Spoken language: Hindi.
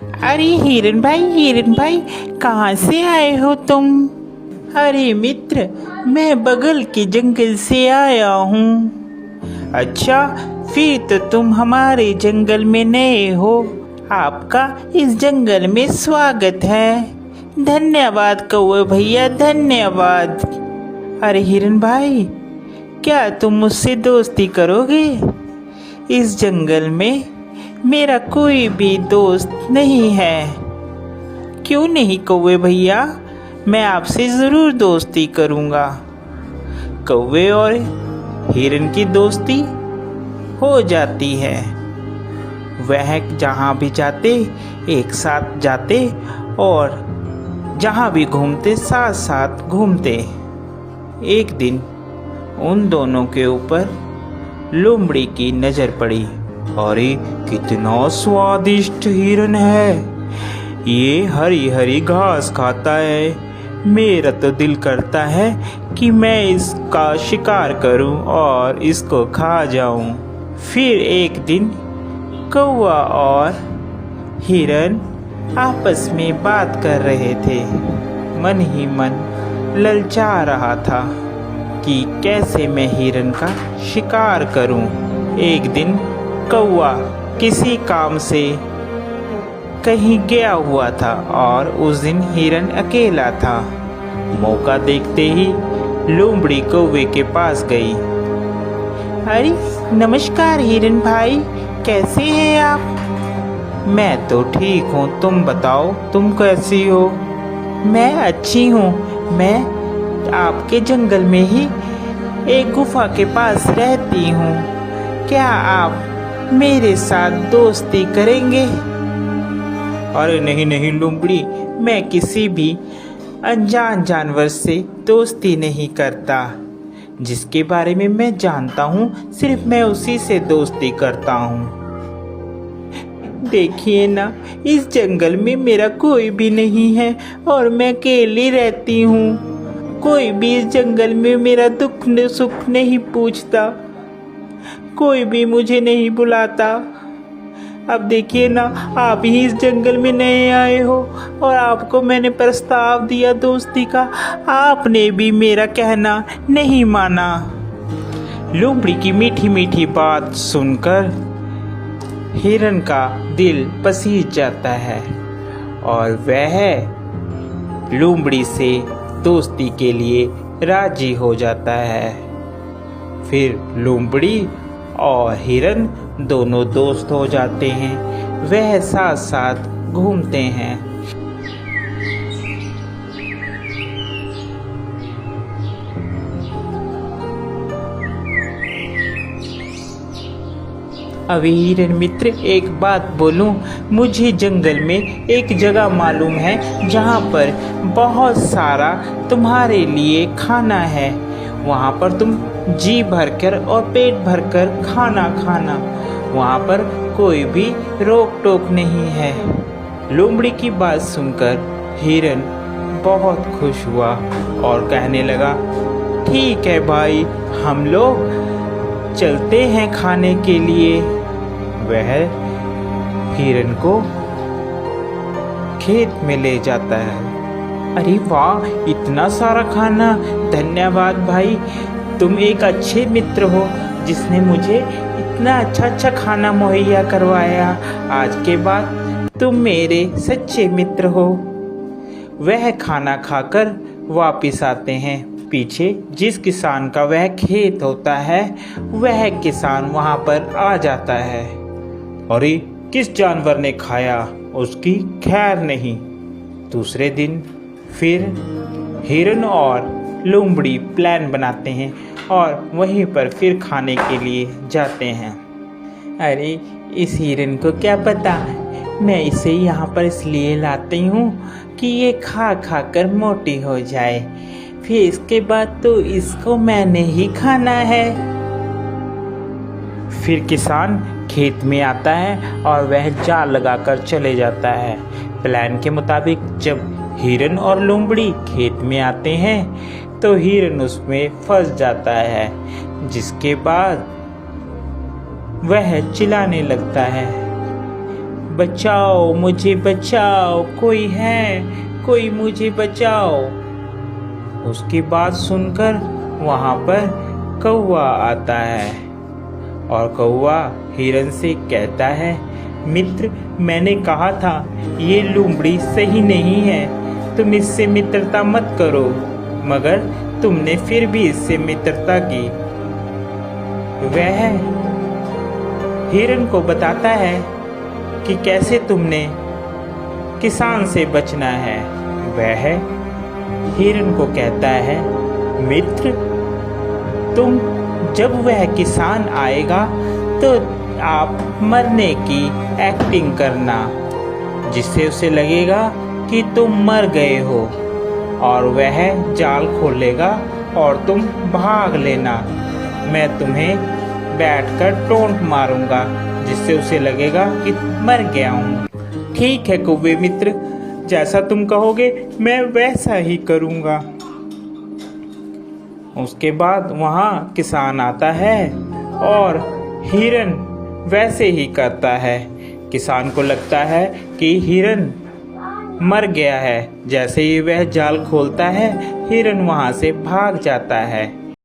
अरे हिरन भाई, कहाँ से आए हो तुम? अरे मित्र, मैं बगल के जंगल से आया हूँ। अच्छा, फिर तो तुम हमारे जंगल में नए हो। आपका इस जंगल में स्वागत है। धन्यवाद कौवे भैया, धन्यवाद। अरे हिरन भाई, क्या तुम मुझसे दोस्ती करोगे? इस जंगल में मेरा कोई भी दोस्त नहीं है। क्यों नहीं कौवे भैया, मैं आपसे ज़रूर दोस्ती करूँगा। कौवे और हिरन की दोस्ती हो जाती है। वह जहाँ भी जाते एक साथ जाते और जहाँ भी घूमते साथ साथ घूमते। एक दिन उन दोनों के ऊपर लोमड़ी की नज़र पड़ी। अरे कितना स्वादिष्ट हिरन है, ये हरी हरी घास खाता है। मेरा तो दिल करता है कि मैं इसका शिकार करूं और इसको खा जाऊं। फिर एक दिन कौवा और हिरन आपस में बात कर रहे थे। मन ही मन ललचा रहा था कि कैसे मैं हिरन का शिकार करूं। एक दिन कौवा किसी काम से कहीं गया हुआ था और उस दिन हिरन अकेला था। मौका देखते ही लोमड़ी कौवे के पास गई। अरे नमस्कार हिरन भाई, कैसे हैं आप? मैं तो ठीक हूँ, तुम बताओ तुम कैसी हो? मैं अच्छी हूँ। मैं आपके जंगल में ही एक गुफा के पास रहती हूँ। क्या आप मेरे साथ दोस्ती करेंगे? अरे नहीं नहीं लोमड़ी, मैं किसी भी अनजान जानवर से दोस्ती नहीं करता। जिसके बारे में मैं जानता हूँ सिर्फ मैं उसी से दोस्ती करता हूँ। देखिए ना, इस जंगल में मेरा कोई भी नहीं है और मैं अकेली रहती हूँ। कोई भी इस जंगल में मेरा दुख सुख नहीं पूछता, कोई भी मुझे नहीं बुलाता। अब देखिए ना, आप ही इस जंगल में नए आए हो और आपको मैंने प्रस्ताव दिया दोस्ती का, आपने भी मेरा कहना नहीं माना। लोमड़ी की मीठी मीठी बात सुनकर हिरन का दिल पसीज जाता है और वह लोमड़ी से दोस्ती के लिए राजी हो जाता है। फिर लोमड़ी और हिरन दोनों दोस्त हो जाते हैं। वह साथ साथ घूमते हैं। अभी हिरन मित्र, एक बात बोलूं, मुझे जंगल में एक जगह मालूम है जहाँ पर बहुत सारा तुम्हारे लिए खाना है। वहाँ पर तुम जी भरकर और पेट भरकर खाना खाना। वहाँ पर कोई भी रोक टोक नहीं है। लोमड़ी की बात सुनकर हिरन बहुत खुश हुआ और कहने लगा, ठीक है भाई, हम लोग चलते हैं खाने के लिए। वह हिरन को खेत में ले जाता है। अरे वाह, इतना सारा खाना! धन्यवाद भाई, तुम एक अच्छे मित्र हो जिसने मुझे इतना अच्छा खाना मुहैया करवाया। आज के बाद तुम मेरे सच्चे मित्र हो। वह खाना खाकर वापिस आते हैं। पीछे जिस किसान का वह खेत होता है, वह किसान वहाँ पर आ जाता है। अरे किस जानवर ने खाया, उसकी खैर नहीं। दूसरे दिन फिर हिरन और लोमड़ी प्लान बनाते हैं और वहीं पर फिर खाने के लिए जाते हैं। अरे इस हिरन को क्या पता, मैं इसे यहाँ पर इसलिए लाती हूँ कि ये खा खा कर मोटी हो जाए, फिर इसके बाद तो इसको मैंने ही खाना है। फिर किसान खेत में आता है और वह जाल लगाकर चले जाता है। प्लान के मुताबिक जब हिरन और लोमड़ी खेत में आते हैं तो हिरन उसमें फंस जाता है, जिसके बाद वह चिल्लाने लगता है, बचाओ, मुझे बचाओ, कोई है, कोई मुझे बचाओ। उसकी बात सुनकर वहाँ पर कौवा आता है और कौवा हिरन से कहता है, मित्र, मैंने कहा था ये लोमड़ी सही नहीं है, तुम इससे मित्रता मत करो, मगर तुमने फिर भी इससे मित्रता की। वह हिरन को बताता है कि कैसे तुमने किसान से बचना है। वह हिरन को कहता है, मित्र, तुम जब वह किसान आएगा तो आप मरने की एक्टिंग करना, जिससे उसे लगेगा कि तुम मर गए हो, और वह जाल खोलेगा और तुम भाग लेना। मैं तुम्हें बैठकर टोंट मारूंगा, जिससे उसे लगेगा कि मर गया हूँ। ठीक है कौवे मित्र, जैसा तुम कहोगे मैं वैसा ही करूँगा। उसके बाद वहाँ किसान आता है और हिरन वैसे ही करता है। किसान को लगता है कि हिरन मर गया है। जैसे ही वह जाल खोलता है, हिरन वहाँ से भाग जाता है।